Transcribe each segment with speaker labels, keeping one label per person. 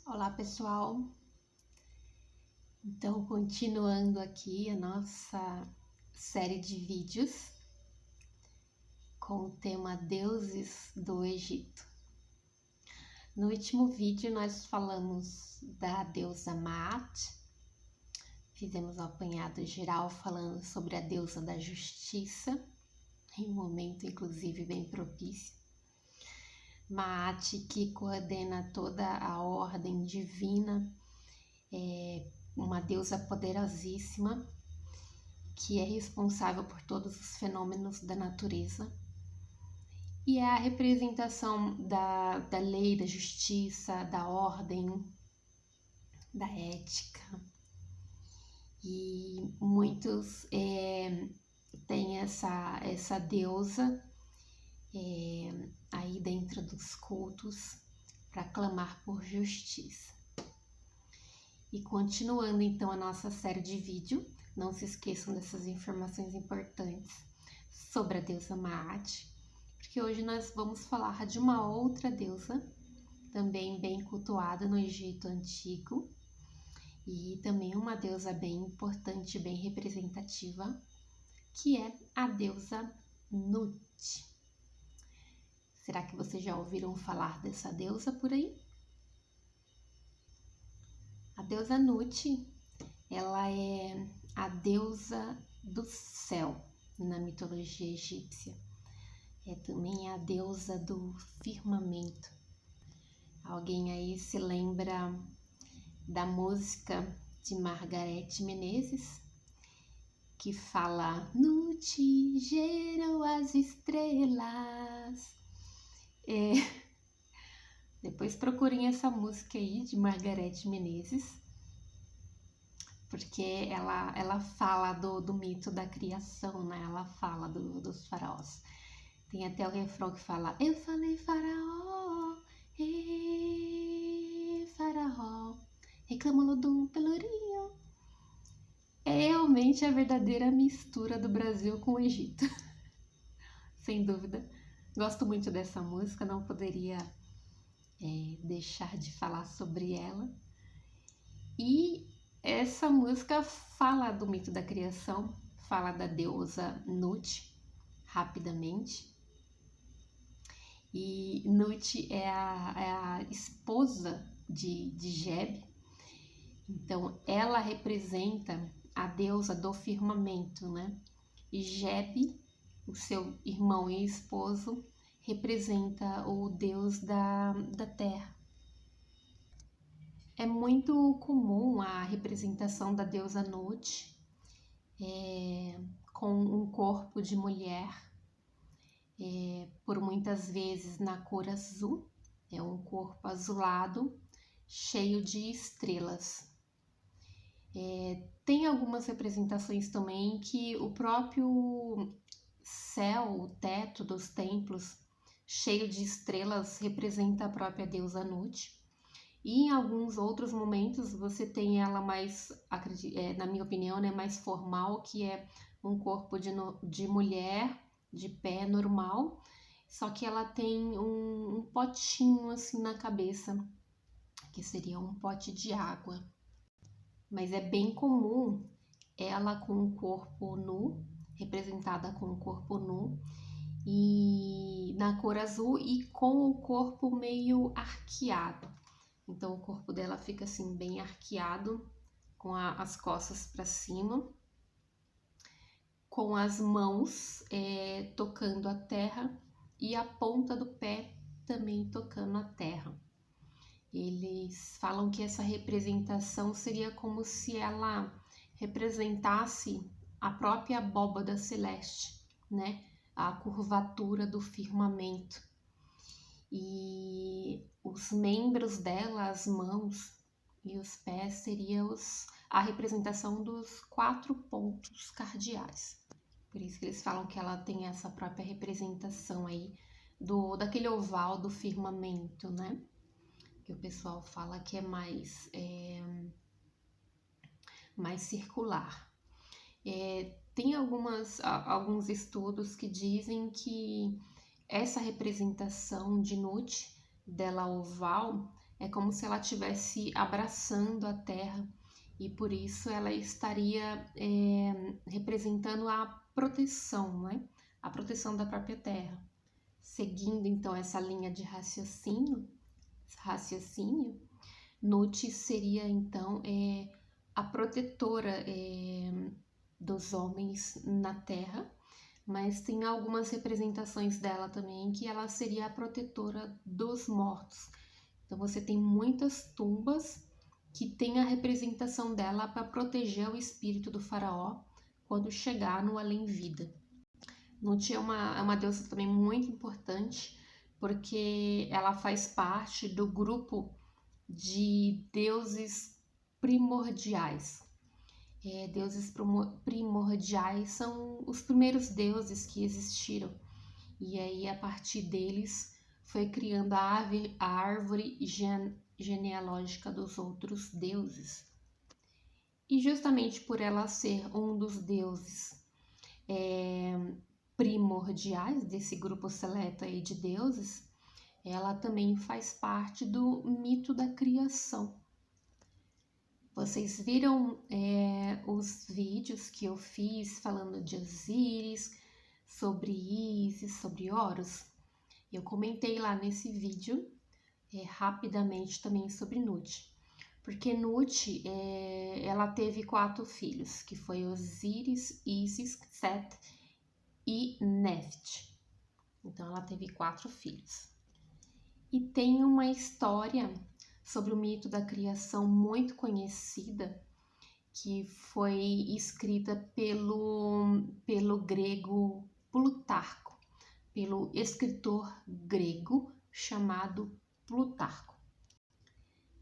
Speaker 1: Olá pessoal, então continuando aqui a nossa série de vídeos com o tema Deuses do Egito. No último vídeo nós falamos da deusa Maat, fizemos um apanhado geral falando sobre a deusa da justiça, em um momento inclusive bem propício. Maat, que coordena toda a ordem divina, uma deusa poderosíssima, que é responsável por todos os fenômenos da natureza, e é a representação da lei, da justiça, da ordem, da ética. E muitos têm essa deusa aí dentro dos cultos para clamar por justiça. E continuando então a nossa série de vídeo, não se esqueçam dessas informações importantes sobre a deusa Maat, porque hoje nós vamos falar de uma outra deusa, também bem cultuada no Egito Antigo, e também uma deusa bem importante, bem representativa, que é a deusa Nut. Será que vocês já ouviram falar dessa deusa por aí? A deusa Nut, ela é a deusa do céu na mitologia egípcia. É também a deusa do firmamento. Alguém aí se lembra da música de Margareth Menezes, que fala: Nut gerou as estrelas. Depois procurem essa música aí de Margareth Menezes, porque ela fala do mito da criação, né? Ela fala dos faraós. Tem até o refrão que fala: eu falei faraó, faraó, reclama Lodum pelourinho. É realmente a verdadeira mistura do Brasil com o Egito. Sem dúvida. Gosto muito dessa música, não poderia deixar de falar sobre ela. E essa música fala do mito da criação, fala da deusa Nut, rapidamente. E Nut é a esposa de Geb, então ela representa a deusa do firmamento, né? E Geb, o seu irmão e esposo, representa o deus da terra. É muito comum a representação da deusa Nut com um corpo de mulher, por muitas vezes na cor azul, é um corpo azulado, cheio de estrelas. Tem algumas representações também que o próprio céu, o teto dos templos, cheio de estrelas, representa a própria deusa Nut. E em alguns outros momentos você tem ela mais, na minha opinião, né, mais formal, que é um corpo de mulher, de pé normal, só que ela tem um potinho assim na cabeça, que seria um pote de água. Mas é bem comum ela com o corpo nu, representada com o corpo nu, e na cor azul e com o corpo meio arqueado. Então o corpo dela fica assim bem arqueado, com as costas para cima, com as mãos tocando a terra e a ponta do pé também tocando a terra. Eles falam que essa representação seria como se ela representasse a própria abóbada celeste, né? A curvatura do firmamento. E os membros dela, as mãos e os pés, seriam a representação dos 4 pontos cardeais. Por isso que eles falam que ela tem essa própria representação aí daquele oval do firmamento, né? Que o pessoal fala que é mais circular. Tem alguns estudos que dizem que essa representação de Nut, dela oval, é como se ela estivesse abraçando a terra e por isso ela estaria representando a proteção, né? A proteção da própria terra. Seguindo então essa linha de raciocínio, Nut seria então a protetora dos homens na terra, mas tem algumas representações dela também que ela seria a protetora dos mortos. Então você tem muitas tumbas que tem a representação dela para proteger o espírito do faraó quando chegar no além-vida. Nut é uma deusa também muito importante, porque ela faz parte do grupo de deuses primordiais. Deuses primordiais são os primeiros deuses que existiram, e aí a partir deles foi criando a árvore genealógica dos outros deuses. E justamente por ela ser um dos deuses primordiais desse grupo seleto aí de deuses, ela também faz parte do mito da criação. Vocês viram os vídeos que eu fiz falando de Osíris, sobre Ísis, sobre Horus? Eu comentei lá nesse vídeo rapidamente também sobre Nut. Porque Nut, ela teve 4 filhos, que foi Osíris, Ísis, Set e Neft. Então ela teve 4 filhos. E tem uma história sobre o mito da criação muito conhecida, que foi escrita pelo grego Plutarco, pelo escritor grego chamado Plutarco.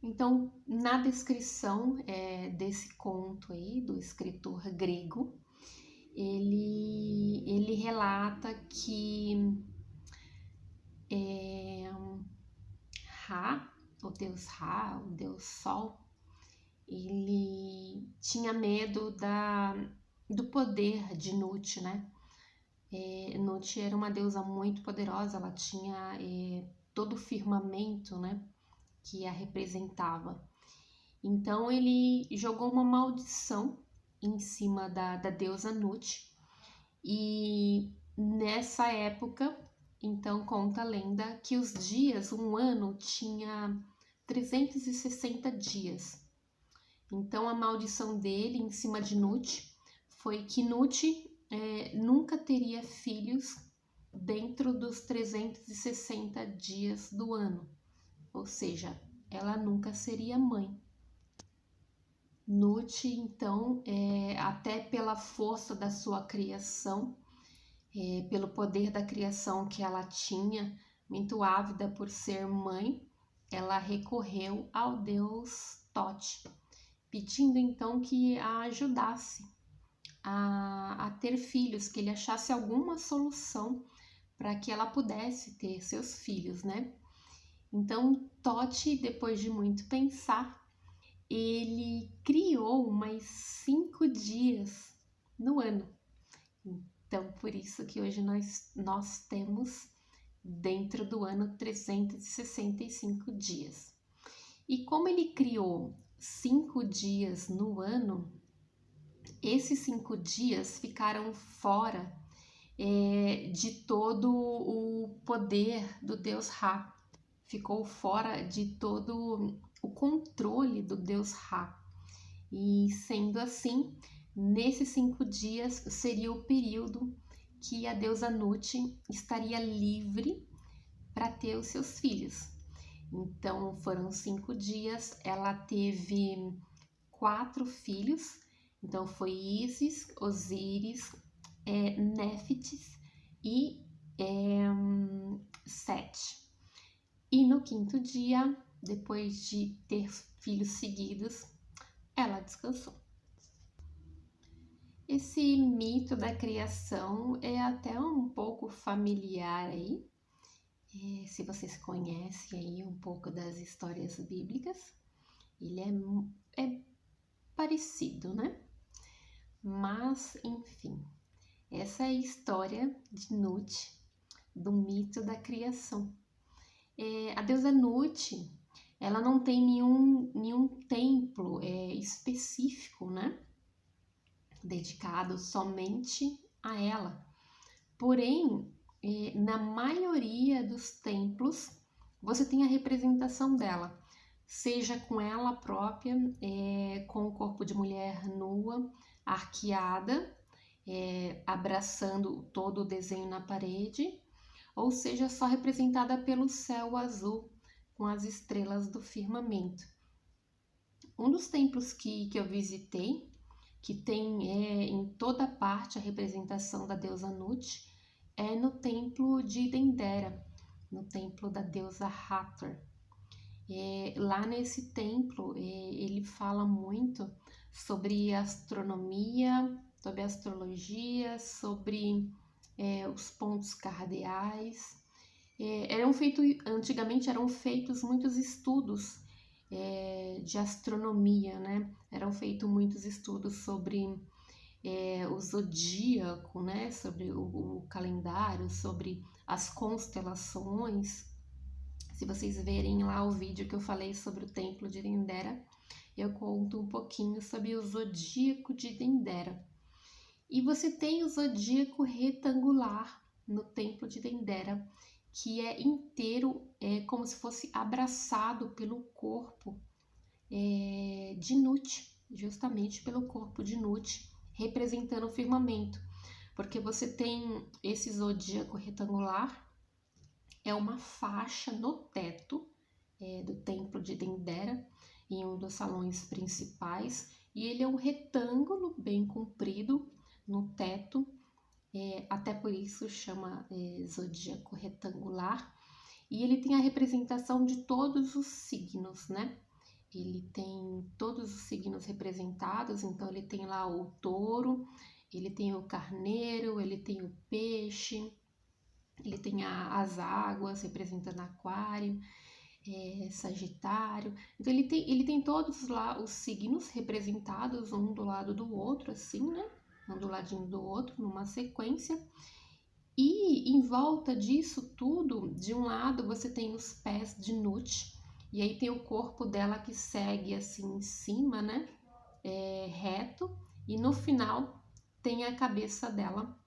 Speaker 1: Então, na descrição desse conto aí, do escritor grego, ele relata que o deus Sol, ele tinha medo do poder de Nut, né? Nut era uma deusa muito poderosa, ela tinha todo o firmamento, né, que a representava. Então ele jogou uma maldição em cima da deusa Nut, e nessa época, então conta a lenda que os dias, um ano tinha 360 dias. Então a maldição dele em cima de Nut foi que Nut nunca teria filhos dentro dos 360 dias do ano, ou seja, ela nunca seria mãe. Nut, então, até pela força da sua criação, pelo poder da criação que ela tinha, muito ávida por ser mãe, ela recorreu ao deus Thoth, pedindo então que a ajudasse a ter filhos, que ele achasse alguma solução para que ela pudesse ter seus filhos, né? Então, Thoth, depois de muito pensar, ele criou mais 5 dias no ano. Então, por isso que hoje nós temos dentro do ano 365 dias. E como ele criou 5 dias no ano, esses 5 dias ficaram fora de todo o poder do deus Ra. Ficou fora de todo o controle do deus Ra. E sendo assim, nesses 5 dias seria o período que a deusa Nut estaria livre para ter os seus filhos. Então foram 5 dias, ela teve 4 filhos, então foi Ísis, Osíris, Néfites e Set. E no 5º dia, depois de ter filhos seguidos, ela descansou. Esse mito da criação é até um pouco familiar aí, se vocês conhecem aí um pouco das histórias bíblicas, ele é parecido, né? Mas, enfim, essa é a história de Nut, do mito da criação. A deusa Nut, ela não tem nenhum templo específico, né? Dedicado somente a ela. Porém, na maioria dos templos, você tem a representação dela, seja com ela própria, com o corpo de mulher nua, arqueada, abraçando todo o desenho na parede, ou seja, só representada pelo céu azul com as estrelas do firmamento. Um dos templos que eu visitei, que tem em toda parte a representação da deusa Nut, é no templo de Dendera, no templo da deusa Hathor. Lá nesse templo, ele fala muito sobre astronomia, sobre astrologia, sobre os pontos cardeais. Antigamente eram feitos muitos estudos de astronomia, né? Eram feitos muitos estudos sobre o zodíaco, né? Sobre o calendário, sobre as constelações. Se vocês verem lá o vídeo que eu falei sobre o templo de Dendera, eu conto um pouquinho sobre o zodíaco de Dendera. E você tem o zodíaco retangular no templo de Dendera, que é inteiro, como se fosse abraçado pelo corpo de Nut, justamente pelo corpo de Nut, representando o firmamento. Porque você tem esse zodíaco retangular, é uma faixa no teto do templo de Dendera, em um dos salões principais, e ele é um retângulo bem comprido no teto, até por isso chama zodíaco retangular, e ele tem a representação de todos os signos, né? Ele tem todos os signos representados, então ele tem lá o touro, ele tem o carneiro, ele tem o peixe, ele tem as águas representando aquário, sagitário. Então ele tem todos lá os signos representados, um do lado do outro, assim, né? Um do ladinho do outro, numa sequência. E em volta disso tudo, de um lado você tem os pés de Nut, e aí tem o corpo dela que segue assim em cima, né? Reto, e no final tem a cabeça dela,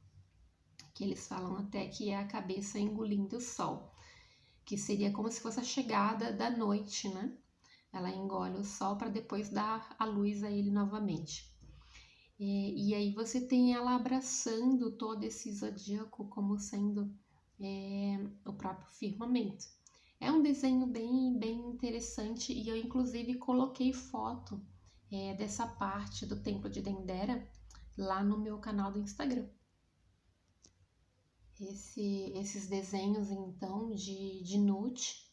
Speaker 1: que eles falam até que é a cabeça engolindo o sol, que seria como se fosse a chegada da noite, né? Ela engole o sol para depois dar a luz a ele novamente. E aí você tem ela abraçando todo esse zodíaco como sendo o próprio firmamento. É um desenho bem interessante e eu inclusive coloquei foto dessa parte do templo de Dendera lá no meu canal do Instagram. Esses desenhos então de Nut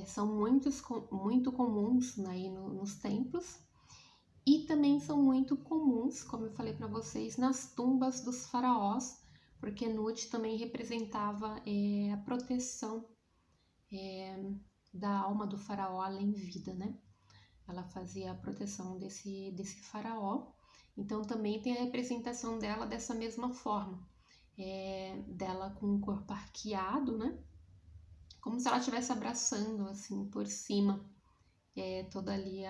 Speaker 1: são muito comuns aí nos templos. E também são muito comuns, como eu falei para vocês, nas tumbas dos faraós, porque Nut também representava a proteção da alma do faraó além vida, né? Ela fazia a proteção desse faraó, então também tem a representação dela dessa mesma forma, dela com o corpo arqueado, né? Como se ela estivesse abraçando assim por cima todo ali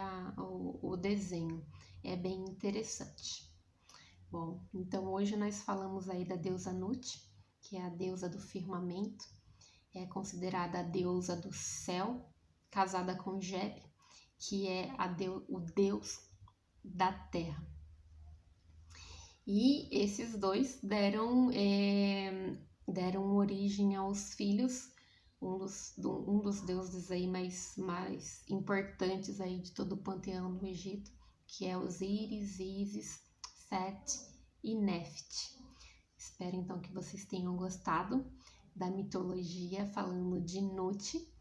Speaker 1: o desenho. É bem interessante. Bom, então hoje nós falamos aí da deusa Nut, que é a deusa do firmamento, é considerada a deusa do céu, casada com Geb, que é o deus da terra. E esses dois deram origem aos filhos, um dos deuses aí mais importantes aí de todo o panteão do Egito, que é Osíris, Ísis, Sete e Nefte. Espero então que vocês tenham gostado da mitologia falando de Nut,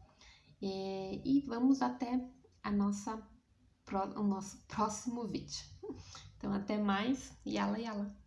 Speaker 1: e vamos até o nosso próximo vídeo. Então até mais, yala yala!